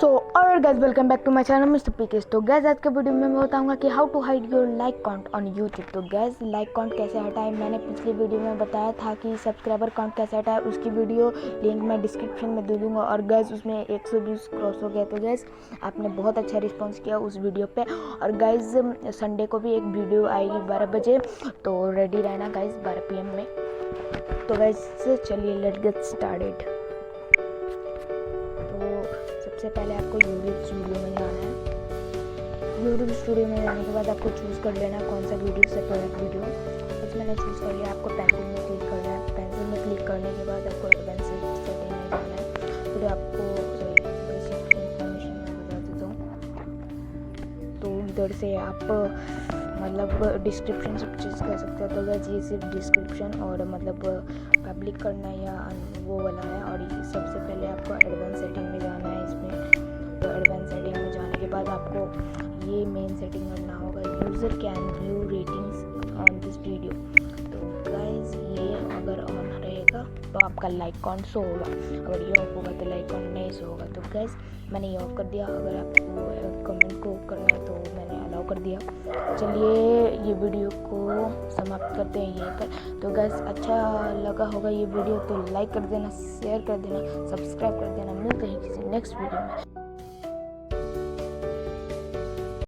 और guys welcome back to my channel mister P.K.S। तो gas आज के वीडियो में मैं बताऊंगा कि how to hide your like count on YouTube. तो गैस लाइक काउंट कैसे हटाएं, मैंने पिछली वीडियो में बताया था कि सब्सक्राइबर काउंट कैसे हटाएं, उसकी वीडियो लिंक मैं डिस्क्रिप्शन में दे दूँगा। और गैस उसमें 120 क्रॉस हो गया। तो गैस आपने बहुत अच्छा रिस्पॉन्स किया उस वीडियो पर। और गाइस संडे को भी एक वीडियो आएगी 12 बजे, तो रेडी रहना गाइस 12 PM में। तो गैस चलिए लेट्स गेट स्टार्टेड। सबसे पहले आपको यूट्यूब स्टूडियो में जाना है। यूट्यूब स्टूडियो में जाने के बाद आपको चूज़ कर लेना कौन सा वीडियो से प्रोडक्ट वीडियो। बस मैंने चूज़ कर लिया। आपको पेंसिल में क्लिक करना है। पेंसिल में क्लिक करने के बाद आपको पेंसिल सेटिंग में जाना है। फिर आपको बेसिक इन्फॉर्मेशन मैं बता देता हूँ। तो इधर से आप मतलब डिस्क्रिप्शन सब चीज़ कर सकते हो। तो वैसे ये सिर्फ डिस्क्रिप्शन और मतलब पब्लिक करना या वो वाला है। और सबसे पहले आपको एडवांस सेटिंग में जाना है इसमें। तो एडवांस सेटिंग में जाने के बाद आपको ये मेन सेटिंग करना होगा, user can view ratings on this video. तो गाइस ये अगर ऑन रहेगा तो आपका लाइक काउंट शो होगा, अगर ये ऑफ होगा तो लाइक काउंट नहीं शो होगा। तो गाइस मैंने ये ऑफ कर दिया। अगर आपको कमेंट को करना है तो मैंने अलाउ कर दिया। चलिए ये वीडियो को समाप्त करते हैं यहीं पर। तो गाइस अच्छा लगा होगा ये वीडियो तो लाइक कर देना, शेयर कर देना, सब्सक्राइब कर देना। मिलते हैं किसी नेक्स्ट वीडियो में।